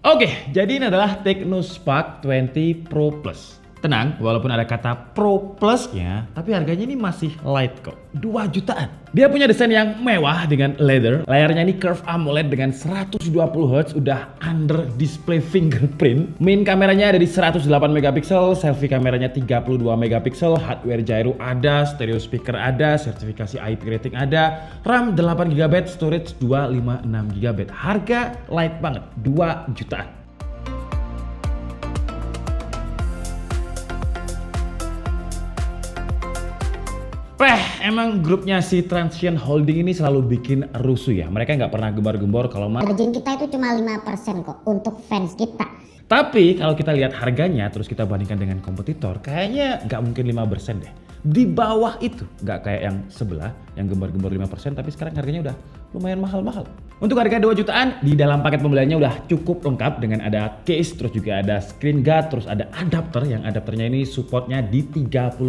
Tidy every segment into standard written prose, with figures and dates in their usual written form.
Oke, jadi ini adalah Tecno Spark 20 Pro Plus. Tenang, walaupun ada kata Pro Plus-nya, tapi harganya ini masih light kok. 2 jutaan. Dia punya desain yang mewah dengan leather. Layarnya ini curve AMOLED dengan 120 Hz, udah under display fingerprint. Main kameranya ada di 108 megapiksel, selfie kameranya 32 megapiksel, hardware gyro ada, stereo speaker ada, sertifikasi IP rating ada, RAM 8 GB, storage 256 GB. Harga light banget, 2 jutaan. Emang grupnya si Transsion Holding ini selalu bikin rusuh ya. Mereka nggak pernah gembar-gembor kalau Margin kita itu cuma 5% kok untuk fans kita. Tapi kalau kita lihat harganya terus kita bandingkan dengan kompetitor, kayaknya nggak mungkin 5% deh. Di bawah itu, nggak kayak yang sebelah yang gembar-gembor 5%, tapi sekarang harganya udah lumayan mahal-mahal. Untuk harga 2 jutaan, di dalam paket pembeliannya udah cukup lengkap dengan ada case, terus juga ada screen guard, terus ada adapter yang adapternya ini supportnya di 33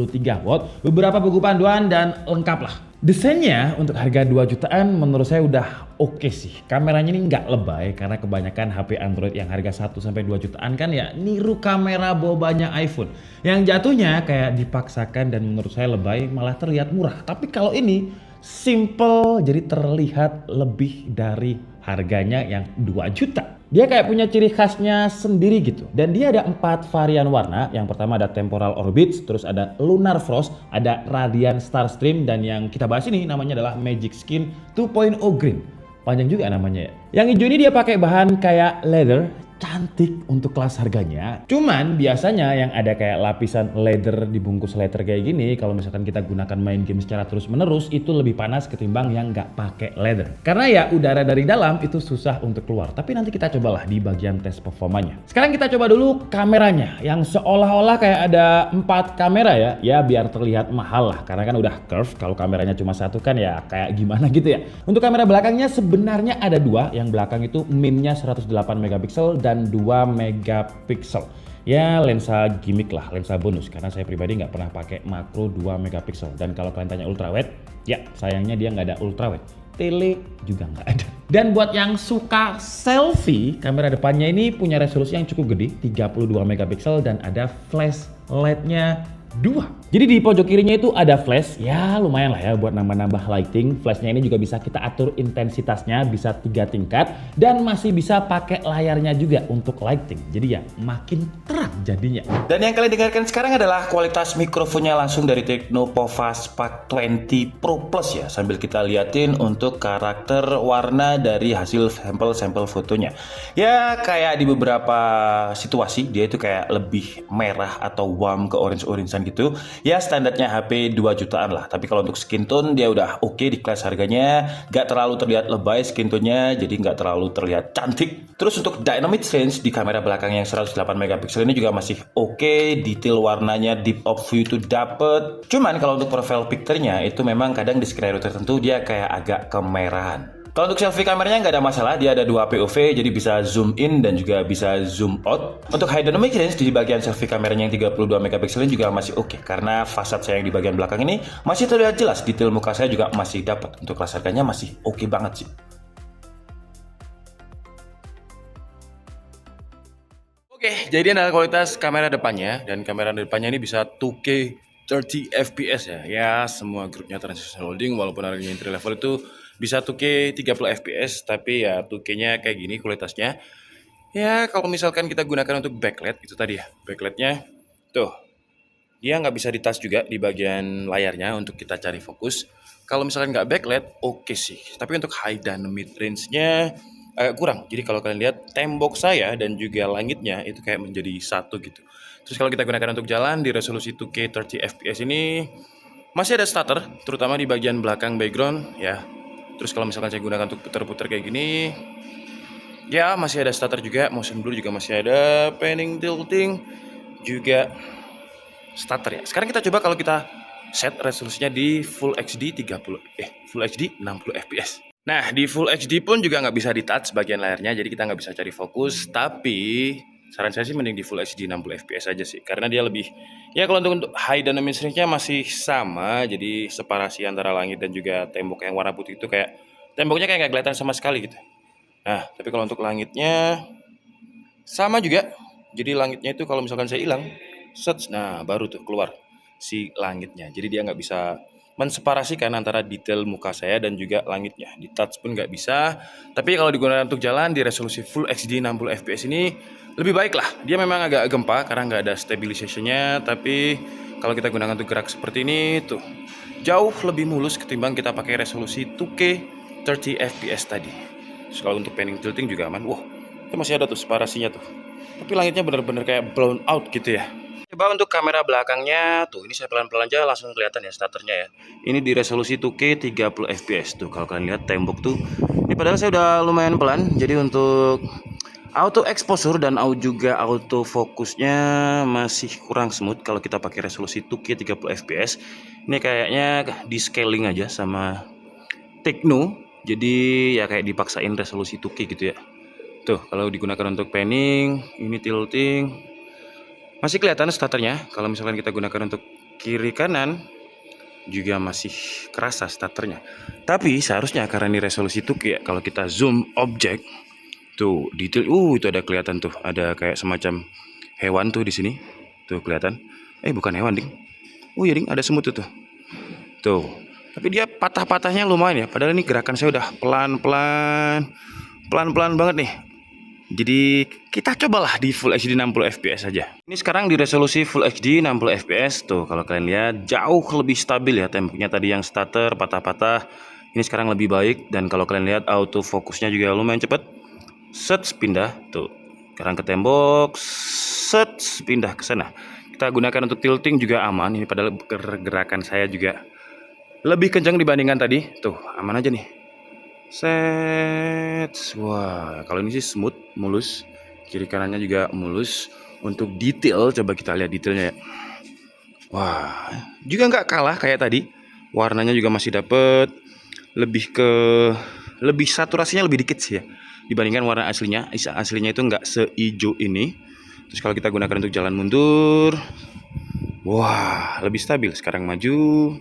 watt, beberapa buku panduan dan lengkap lah. Desainnya untuk harga 2 jutaan menurut saya udah oke sih. Kameranya ini nggak lebay karena kebanyakan HP Android yang harga 1-2 jutaan kan ya niru kamera bawahnya iPhone. Yang jatuhnya kayak dipaksakan dan menurut saya lebay malah terlihat murah. Tapi kalau ini simple jadi terlihat lebih dari harganya yang 2 juta. Dia kayak punya ciri khasnya sendiri gitu. Dan dia ada 4 varian warna. Yang pertama ada Temporal Orbits, terus ada Lunar Frost, ada Radiant Starstream, dan yang kita bahas ini namanya adalah Magic Skin 2.0 Green. Panjang juga namanya ya. Yang hijau ini dia pakai bahan kayak leather, cantik untuk kelas harganya. Cuman biasanya yang ada kayak lapisan leather dibungkus leather kayak gini, kalau misalkan kita gunakan main game secara terus menerus itu lebih panas ketimbang yang nggak pakai leather. Karena ya udara dari dalam itu susah untuk keluar. Tapi nanti kita cobalah di bagian tes performanya. Sekarang kita coba dulu kameranya yang seolah-olah kayak ada 4 kamera ya. Ya biar terlihat mahal lah karena kan udah curve. Kalau kameranya cuma satu kan ya kayak gimana gitu ya. Untuk kamera belakangnya sebenarnya ada 2. Yang belakang itu minnya 108 megapiksel dan 2 megapiksel. Ya lensa gimmick lah, lensa bonus karena saya pribadi nggak pernah pakai makro 2 megapiksel. Dan kalau kalian tanya ultrawide, ya sayangnya dia nggak ada ultrawide. Tele juga nggak ada. Dan buat yang suka selfie, kamera depannya ini punya resolusi yang cukup gede, 32 megapiksel dan ada flash LED-nya 2. Jadi di pojok kirinya itu ada flash, ya lumayan lah ya buat nambah-nambah lighting. Flashnya ini juga bisa kita atur intensitasnya, bisa 3 tingkat dan masih bisa pakai layarnya juga untuk lighting. Jadi ya makin terang jadinya. Dan yang kalian dengarkan sekarang adalah kualitas mikrofonnya langsung dari Tecno Pova Spark 20 Pro Plus ya. Sambil kita liatin untuk karakter warna dari hasil sampel-sampel fotonya. Ya kayak di beberapa situasi dia itu kayak lebih merah atau warm ke orange-orangean gitu. Ya standarnya HP 2 jutaan lah. Tapi kalau untuk skin tone dia udah oke di kelas harganya. Gak terlalu terlihat lebay skin tone-nya, jadi gak terlalu terlihat cantik. Terus untuk dynamic range di kamera belakang yang 108 megapiksel ini juga masih oke. Detail warnanya deep of view itu dapet. Cuman kalau untuk profile picture-nya itu memang kadang di skenario tertentu dia kayak agak kemerahan. Kalau untuk selfie kameranya nggak ada masalah, dia ada 2 POV, jadi bisa zoom in dan juga bisa zoom out. Untuk high dynamic range di bagian selfie kameranya yang 32 megapiksel ini juga masih oke, karena fasad saya yang di bagian belakang ini masih terlihat jelas, detail muka saya juga masih dapat. Untuk kelas harganya masih oke banget sih. Oke, jadi adalah kualitas kamera depannya, dan kamera depannya ini bisa 2K 30 fps ya. Ya, semua grupnya Transsion Holding walaupun harganya entry level itu bisa 2K 30 fps, tapi ya 2K-nya kayak gini kualitasnya. Ya, kalau misalkan kita gunakan untuk backlight itu tadi ya, backlightnya tuh. Dia nggak bisa di-touch juga di bagian layarnya untuk kita cari fokus. Kalau misalkan nggak backlight, oke sih. Tapi untuk high dynamic range-nya agak kurang. Jadi kalau kalian lihat tembok saya dan juga langitnya itu kayak menjadi satu gitu. Terus kalau kita gunakan untuk jalan di resolusi 2K 30 fps ini masih ada stutter, terutama di bagian belakang background ya. Terus kalau misalkan saya gunakan untuk putar-putar kayak gini, ya masih ada stutter juga, motion blur juga masih ada, panning tilting juga stutter ya. Sekarang kita coba kalau kita set resolusinya di Full HD 60 fps. Nah di Full HD pun juga nggak bisa di touch bagian layarnya, jadi kita nggak bisa cari fokus. Tapi saran saya sih mending di Full HD 60 fps aja sih, karena dia lebih, ya kalau untuk high dynamic range-nya masih sama. Jadi separasi antara langit dan juga tembok yang warna putih itu kayak temboknya kayak nggak kelihatan sama sekali gitu. Nah tapi kalau untuk langitnya Sama juga. Jadi langitnya itu kalau misalkan saya hilang, set, nah baru tuh keluar si langitnya. Jadi dia nggak bisa menseparasikan antara detail muka saya dan juga langitnya. Di touch pun nggak bisa. Tapi kalau digunakan untuk jalan di resolusi Full HD 60 fps ini lebih baik lah. Dia memang agak gempa karena nggak ada stabilization-nya. Tapi kalau kita gunakan untuk gerak seperti ini tuh jauh lebih mulus ketimbang kita pakai resolusi 2K 30 fps tadi. Terus kalau untuk panning tilting juga aman. Wah, itu masih ada tuh separasinya tuh. Tapi langitnya bener-bener kayak blown out gitu ya. Coba untuk kamera belakangnya, tuh ini saya pelan-pelan aja langsung kelihatan ya starternya ya. Ini di resolusi 2K 30 fps tuh. Kalau kalian lihat tembok tuh, ini padahal saya udah lumayan pelan. Jadi untuk auto exposure dan juga auto fokusnya masih kurang smooth kalau kita pakai resolusi 2K 30 fps. Ini kayaknya di scaling aja sama Tecno. Jadi ya kayak dipaksain resolusi 2K gitu ya. Tuh, kalau digunakan untuk panning, ini tilting, masih kelihatan starternya. Kalau misalkan kita gunakan untuk kiri kanan, juga masih kerasa starternya. Tapi seharusnya karena ini resolusi 2K ya, kalau kita zoom objek, tuh detail, itu ada kelihatan tuh, ada kayak semacam hewan tuh di sini, tuh kelihatan. Bukan hewan ding. Oh iya ding, ada semut tuh. Tuh, tapi dia patah-patahnya lumayan ya. Padahal ini gerakan saya udah pelan-pelan banget nih. Jadi kita cobalah di Full HD 60 fps aja. Ini sekarang di resolusi Full HD 60 fps. Tuh kalau kalian lihat jauh lebih stabil ya. Temboknya tadi yang stutter, patah-patah. Ini sekarang lebih baik. Dan kalau kalian lihat auto fokusnya juga lumayan cepat. Set, pindah. Tuh sekarang ke tembok. Set, pindah ke sana. Kita gunakan untuk tilting juga aman. Ini padahal gerakan saya juga lebih kencang dibandingkan tadi. Tuh aman aja nih. Set, wah kalau ini sih smooth, mulus, kiri kanannya juga mulus. Untuk detail, coba kita lihat detailnya ya. Wah, juga nggak kalah kayak tadi. Warnanya juga masih dapet, lebih saturasinya lebih dikit sih ya dibandingkan warna aslinya. Aslinya itu nggak seijo ini. Terus kalau kita gunakan untuk jalan mundur, wah lebih stabil. Sekarang maju,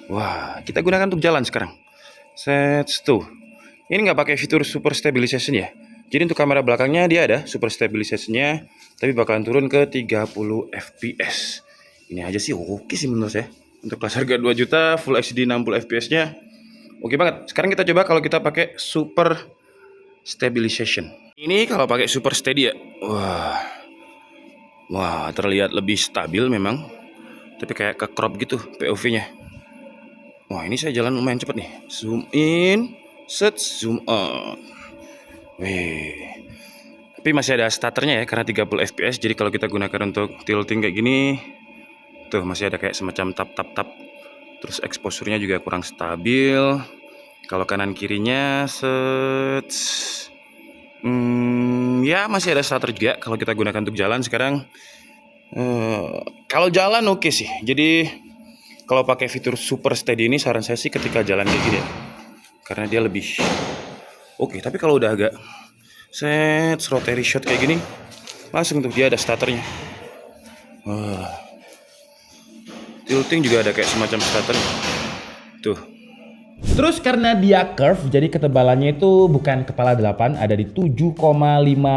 wah kita gunakan untuk jalan sekarang. Set, tuh. Ini nggak pakai fitur super stabilization ya. Jadi untuk kamera belakangnya dia ada super stabilization-nya, tapi bakalan turun ke 30 fps. Ini aja sih oke sih menurut saya. Untuk kelas harga 2 juta, Full HD 60 fps-nya oke banget. Sekarang kita coba kalau kita pakai super stabilization. Ini kalau pakai super steady ya. Wah, terlihat lebih stabil memang. Tapi kayak ke crop gitu POV-nya. Wah, ini saya jalan lumayan cepet nih. Zoom in, set, zoom out. Tapi masih ada starternya ya, karena 30 fps. Jadi kalau kita gunakan untuk tilting kayak gini, tuh masih ada kayak semacam tap. Terus exposure-nya juga kurang stabil. Kalau kanan kirinya, set, ya masih ada starter juga. Kalau kita gunakan untuk jalan sekarang, kalau jalan oke sih. Jadi kalau pakai fitur super steady ini, saran saya sih ketika jalan kayak gini ya. Karena dia lebih oke. Tapi kalau udah agak set rotary shot kayak gini, langsung tuh dia ada starternya. Tilting juga ada kayak semacam starter. Tuh. Terus karena dia curve, jadi ketebalannya itu bukan kepala 8, ada di 7,5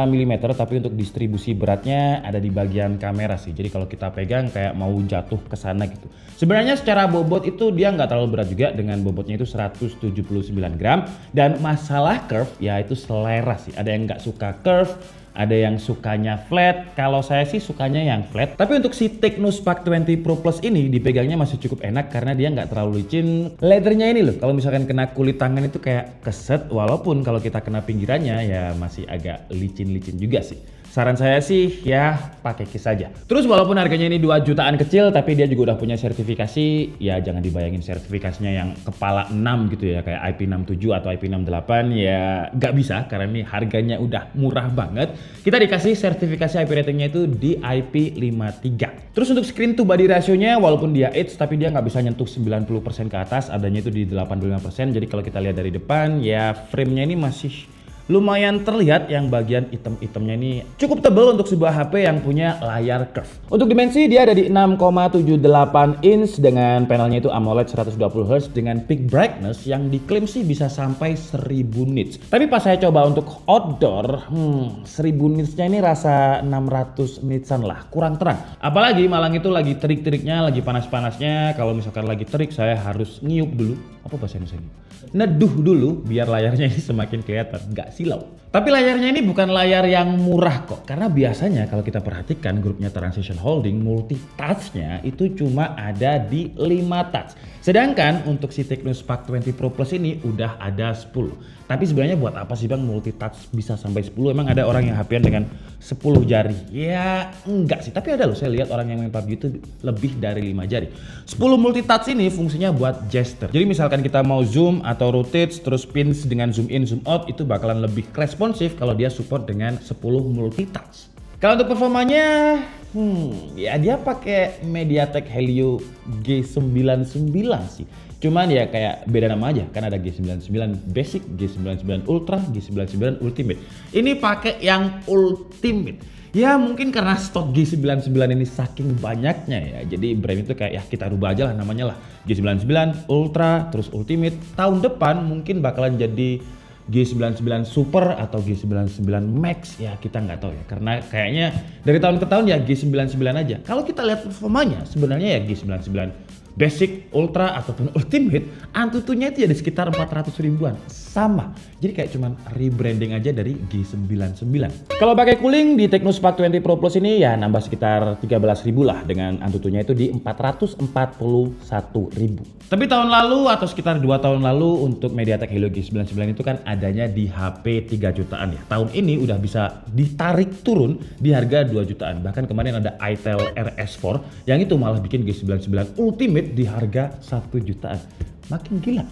mm, tapi untuk distribusi beratnya ada di bagian kamera sih. Jadi kalau kita pegang kayak mau jatuh ke sana gitu. Sebenarnya secara bobot itu dia nggak terlalu berat juga, dengan bobotnya itu 179 gram. Dan masalah curve ya itu selera sih. Ada yang nggak suka curve, ada yang sukanya flat. Kalau saya sih sukanya yang flat. Tapi untuk si Tecno Spark 20 Pro Plus ini dipegangnya masih cukup enak karena dia nggak terlalu licin. Leathernya ini loh, kalau misalkan kena kulit tangan itu kayak keset, walaupun kalau kita kena pinggirannya ya masih agak licin-licin juga sih. Saran saya sih ya pakai case saja. Terus walaupun harganya ini 2 jutaan kecil, tapi dia juga udah punya sertifikasi. Ya jangan dibayangin sertifikasinya yang kepala 6 gitu ya, kayak IP67 atau IP68 ya nggak bisa, karena ini harganya udah murah banget. Kita dikasih sertifikasi IP ratingnya itu di IP53. Terus untuk screen to body ratio-nya walaupun dia Edge, tapi dia nggak bisa nyentuh 90% ke atas, adanya itu di 85%. Jadi kalau kita lihat dari depan ya frame-nya ini masih lumayan terlihat yang bagian item-itemnya ini cukup tebal untuk sebuah HP yang punya layar curve. Untuk dimensi dia ada di 6,78 inch dengan panelnya itu AMOLED 120Hz dengan peak brightness yang diklaim sih bisa sampai 1000 nits. Tapi pas saya coba untuk outdoor, 1000 nitsnya ini rasa 600 nitsan lah, kurang terang. Apalagi Malang itu lagi terik-teriknya, lagi panas-panasnya. Kalau misalkan lagi terik saya harus ngiup dulu, apa bahasa Indonesia ini? Neduh dulu biar layarnya ini semakin kelihatan, nggak silau. Tapi layarnya ini bukan layar yang murah kok, karena biasanya kalau kita perhatikan grupnya Transition Holding multi touch-nya itu cuma ada di 5 touch. Sedangkan untuk si Tecno Spark 20 Pro Plus ini udah ada 10. Tapi sebenarnya buat apa sih bang multi touch bisa sampai 10? Emang ada orang yang HP-an dengan 10 jari? Ya enggak sih, tapi ada loh saya lihat orang yang main PUBG itu lebih dari 5 jari. 10 multi touch ini fungsinya buat gesture. Jadi misalkan kita mau zoom atau rotate terus pins dengan zoom in zoom out itu bakalan lebih responsif kalau dia support dengan 10 multi touch. Kalau untuk performanya, ya dia pakai MediaTek Helio G99 sih. Cuman ya kayak beda nama aja, kan ada G99 Basic, G99 Ultra, G99 Ultimate. Ini pakai yang Ultimate. Ya mungkin karena stok G99 ini saking banyaknya ya, jadi brand itu kayak ya kita rubah aja lah namanya lah. G99 Ultra, terus Ultimate. Tahun depan mungkin bakalan jadi G99 Super atau G99 Max, ya kita nggak tahu ya, karena kayaknya dari tahun ke tahun ya G99 aja. Kalau kita lihat performanya sebenarnya ya G99 Basic, Ultra ataupun Ultimate, Antutunya itu ya di sekitar 400 ribuan, sama. Jadi kayak cuman rebranding aja dari G99. Kalau pakai cooling di Tecno Spark 20 Pro Plus ini ya nambah sekitar 13.000 lah, dengan Antutunya itu di 441.000. Tapi tahun lalu atau sekitar 2 tahun lalu untuk MediaTek Helio G99 itu kan adanya di HP 3 jutaan ya. Tahun ini udah bisa ditarik turun di harga 2 jutaan. Bahkan kemarin ada itel RS4 yang itu malah bikin G99 Ultimate di harga 1 jutaan. Makin gila.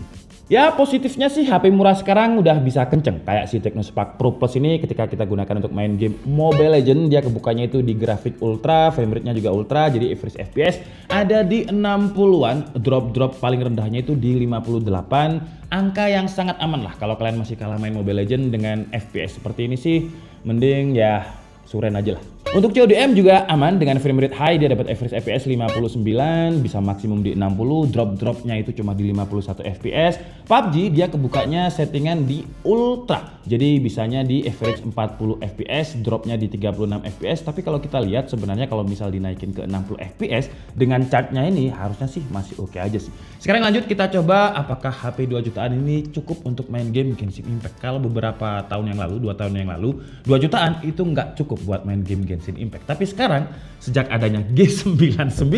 Ya positifnya sih HP murah sekarang udah bisa kenceng. Kayak si Tecno Spark Pro Plus ini ketika kita gunakan untuk main game Mobile Legends, dia kebukanya itu di grafik ultra, frame rate-nya juga ultra, jadi average FPS ada di 60-an, drop paling rendahnya itu di 58. Angka yang sangat aman lah kalau kalian masih kalah main Mobile Legends dengan FPS seperti ini sih, mending ya suren aja lah. Untuk CODM juga aman dengan frame rate high, dia dapat average FPS 59, bisa maksimum di 60, dropnya itu cuma di 51 FPS. PUBG dia kebukanya settingan di ultra, jadi bisanya di average 40 FPS, dropnya di 36 FPS. Tapi kalau kita lihat sebenarnya kalau misal dinaikin ke 60 FPS dengan chartnya ini harusnya sih masih oke aja sih. Sekarang lanjut kita coba apakah HP 2 jutaan ini cukup untuk main game Genshin Impact. Kalau beberapa tahun yang lalu, 2 tahun yang lalu, 2 jutaan itu nggak cukup buat main game Genshin Impact. Tapi sekarang sejak adanya G99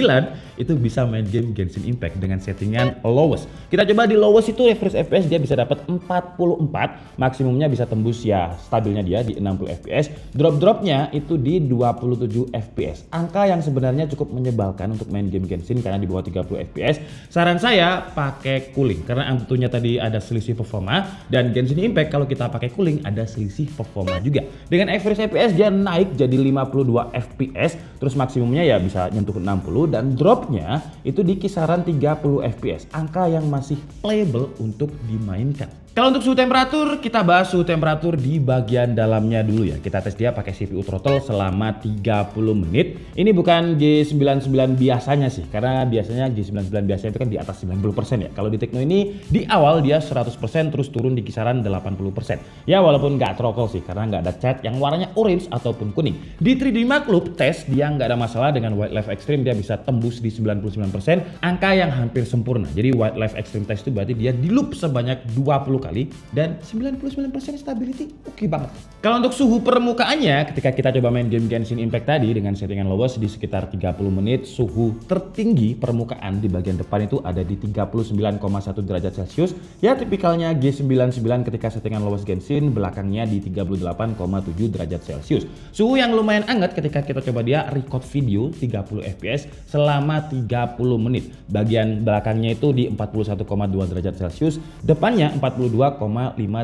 itu bisa main game Genshin Impact dengan settingan lowest. Kita coba di lowest itu average FPS dia bisa dapat 44, maksimumnya bisa tembus ya stabilnya dia di 60 FPS. Dropnya itu di 27 FPS. Angka yang sebenarnya cukup menyebalkan untuk main game Genshin karena di bawah 30 FPS. Saran saya pakai cooling karena Antutunya tadi ada selisih performa, dan Genshin Impact kalau kita pakai cooling ada selisih performa juga. Dengan average FPS dia naik jadi 52 FPS, terus maksimumnya ya bisa nyentuh 60, dan dropnya itu di kisaran 30 FPS, angka yang masih playable untuk dimainkan. Kalau untuk suhu temperatur, kita bahas suhu temperatur di bagian dalamnya dulu ya. Kita tes dia pakai CPU throttle selama 30 menit. Ini bukan G99 biasanya sih, karena biasanya G99 biasanya itu kan di atas 90% ya. Kalau di Tecno ini di awal dia 100% terus turun di kisaran 80%. Ya walaupun nggak throttle sih, karena nggak ada cat yang warnanya orange ataupun kuning. Di 3D Mark Loop test dia nggak ada masalah, dengan Wildlife Extreme dia bisa tembus di 99%, angka yang hampir sempurna. Jadi Wildlife Extreme test itu berarti dia di loop sebanyak 20 kali dan 99% stability oke banget. Kalau untuk suhu permukaannya ketika kita coba main game Genshin Impact tadi dengan settingan lowest di sekitar 30 menit, suhu tertinggi permukaan di bagian depan itu ada di 39,1 derajat Celcius. Ya tipikalnya G99 ketika settingan lowest Genshin, belakangnya di 38,7 derajat Celcius. Suhu yang lumayan hangat ketika kita coba dia record video 30 fps selama 30 menit. Bagian belakangnya itu di 41,2 derajat Celcius, depannya 42,5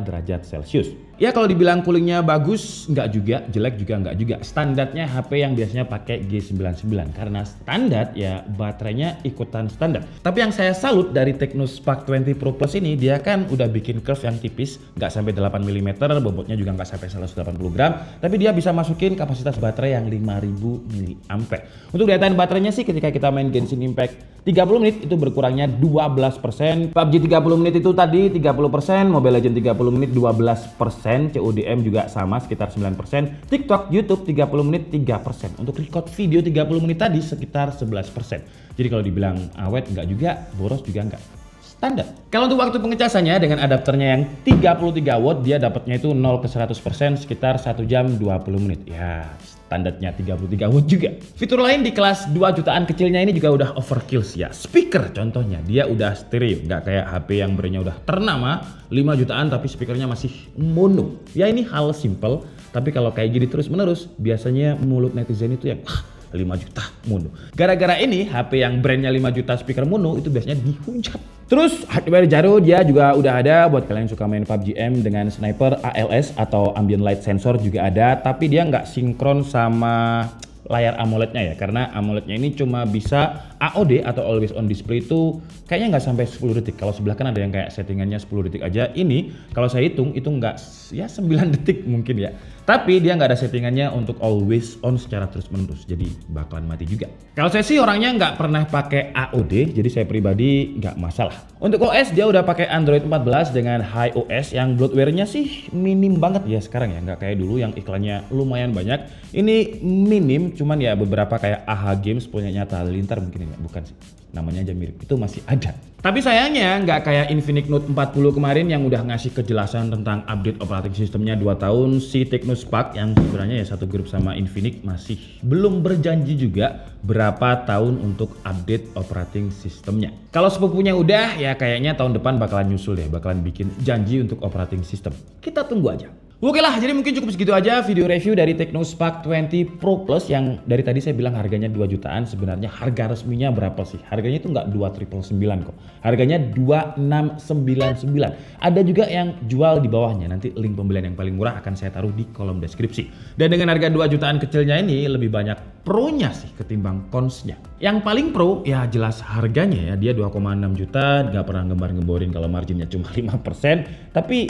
derajat Celcius. Ya kalau dibilang coolingnya bagus, nggak juga, jelek juga nggak juga. Standarnya HP yang biasanya pakai G99 karena standar ya baterainya ikutan standar. Tapi yang saya salut dari Tecno Spark 20 Pro Plus ini, dia kan udah bikin curve yang tipis, nggak sampai 8 mm, bobotnya juga nggak sampai 180 gram, tapi dia bisa masukin kapasitas baterai yang 5000 mAh. Untuk daya tahan baterainya sih ketika kita main Genshin Impact 30 menit itu berkurangnya 12%, PUBG 30 menit itu tadi 30%, Mobile Legends 30 menit 12%, CODM juga sama sekitar 9%, TikTok, YouTube 30 menit 3%. Untuk record video 30 menit tadi sekitar 11%. Jadi kalau dibilang awet enggak juga, boros juga enggak. Standar. Kalau untuk waktu pengecasannya dengan adapternya yang 33 watt, dia dapatnya itu 0 ke 100% sekitar 1 jam 20 menit. Ya, standarnya 33 watt juga. Fitur lain di kelas 2 jutaan kecilnya ini juga udah overkill sih ya. Speaker contohnya, dia udah stereo, nggak kayak HP yang brandnya udah ternama 5 jutaan tapi speakernya masih mono. Ya ini hal simple, tapi kalau kayak gini terus menerus, biasanya mulut netizen itu yang 5 juta mono. Gara-gara ini HP yang brandnya 5 juta speaker mono itu biasanya dihujat. Terus hardware Jaro dia juga udah ada buat kalian yang suka main PUBG M dengan sniper ALS atau ambient light sensor juga ada, tapi dia nggak sinkron sama layar AMOLED-nya ya, karena AMOLED-nya ini cuma bisa AOD atau always on display itu kayaknya nggak sampai 10 detik. Kalau sebelah kan ada yang kayak settingannya 10 detik aja. Ini kalau saya hitung itu nggak ya 9 detik mungkin ya. Tapi dia nggak ada settingannya untuk always on secara terus menerus, jadi bakalan mati juga. Kalau saya sih orangnya nggak pernah pakai AOD, jadi saya pribadi nggak masalah. Untuk OS dia udah pakai Android 14 dengan High OS yang bloatware-nya sih minim banget ya sekarang ya, nggak kayak dulu yang iklannya lumayan banyak. Ini minim, cuman ya beberapa kayak AHA Games punyanya Halilintar mungkin ya, bukan sih. Namanya aja mirip, itu masih ada. Tapi sayangnya nggak kayak Infinix Note 40 kemarin yang udah ngasih kejelasan tentang update operating sistemnya 2 tahun. Si Tecno Spark yang sebenarnya ya satu grup sama Infinix masih belum berjanji juga berapa tahun untuk update operating sistemnya. Kalau sepupunya udah ya kayaknya tahun depan bakalan nyusul deh, bakalan bikin janji untuk operating system. Kita tunggu aja. Oke lah, jadi mungkin cukup segitu aja video review dari Tecno Spark 20 Pro Plus yang dari tadi saya bilang harganya 2 jutaan. Sebenarnya harga resminya berapa sih? Harganya itu nggak 2.999 kok. Harganya 2699. Ada juga yang jual di bawahnya. Nanti link pembelian yang paling murah akan saya taruh di kolom deskripsi. Dan dengan harga 2 jutaan kecilnya ini lebih banyak pro-nya sih ketimbang cons-nya. Yang paling pro ya jelas harganya ya. Dia 2,6 juta, nggak pernah gembar-gemborin kalau marginnya cuma 5%. Tapi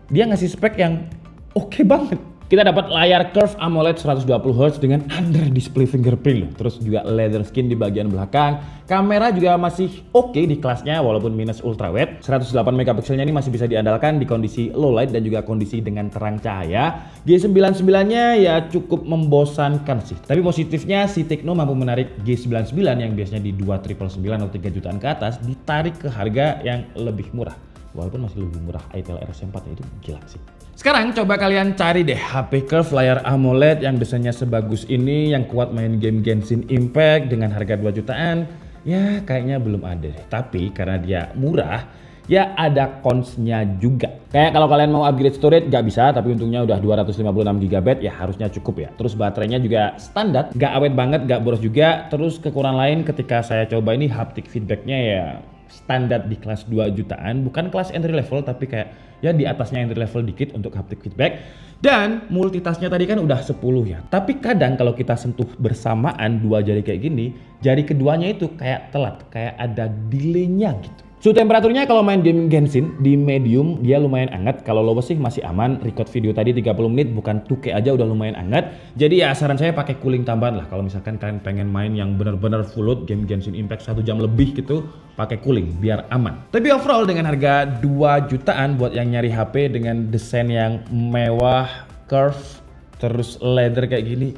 dia ngasih spek yang oke banget. Kita dapat layar curve AMOLED 120Hz dengan under display fingerprint loh. Terus juga leather skin di bagian belakang. Kamera juga masih oke di kelasnya walaupun minus ultrawide. 108 megapikselnya ini masih bisa diandalkan di kondisi low light dan juga kondisi dengan terang cahaya. G99-nya ya cukup membosankan sih. Tapi positifnya si Tecno mampu menarik G99 yang biasanya di 2.999 atau 3 jutaan ke atas ditarik ke harga yang lebih murah. Walaupun masih lebih murah Itel RS4 ya, itu gila sih. Sekarang coba kalian cari deh HP curve layar AMOLED yang desainnya sebagus ini, yang kuat main game Genshin Impact dengan harga 2 jutaan. Ya kayaknya belum ada deh. Tapi karena dia murah, ya ada cons-nya juga. Kayak kalau kalian mau upgrade storage nggak bisa, tapi untungnya udah 256GB ya harusnya cukup ya. Terus baterainya juga standar, nggak awet banget, nggak boros juga. Terus kekurangan lain ketika saya coba ini haptic feedbacknya ya standar di kelas 2 jutaan, bukan kelas entry level tapi kayak ya di atasnya entry level dikit untuk haptic feedback. Dan multitasknya tadi kan udah 10 ya. Tapi kadang kalau kita sentuh bersamaan dua jari kayak gini, jari keduanya itu kayak telat, kayak ada delaynya gitu. Suhu temperaturnya kalau main game Genshin di medium dia lumayan hangat. Kalau lowest sih masih aman. Record video tadi 30 menit bukan 2K aja udah lumayan hangat. Jadi ya saran saya pakai cooling tambahan lah. Kalau misalkan kalian pengen main yang benar-benar full load game Genshin Impact 1 jam lebih gitu, pakai cooling biar aman. Tapi overall dengan harga 2 jutaan buat yang nyari HP dengan desain yang mewah, curve, terus leather kayak gini.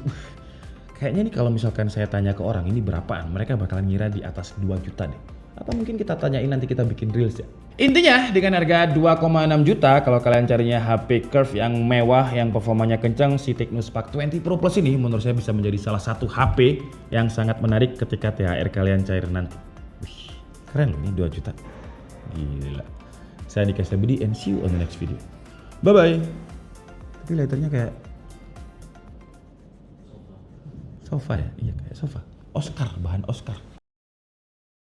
Kayaknya nih kalau misalkan saya tanya ke orang ini berapaan, mereka bakalan ngira di atas 2 juta deh. Atau mungkin kita tanyain nanti kita bikin reels ya. Intinya dengan harga 2,6 juta kalau kalian carinya HP curve yang mewah, yang performanya kencang, si Tecno Spark 20 Pro Plus ini menurut saya bisa menjadi salah satu HP yang sangat menarik ketika THR kalian cair nanti. Wih, keren loh ini 2 juta. Gila. Saya Andika Sabedi and see you on the next video. Bye bye. Tapi letternya kayak sofa ya? Iya kayak sofa. Oscar, bahan Oscar.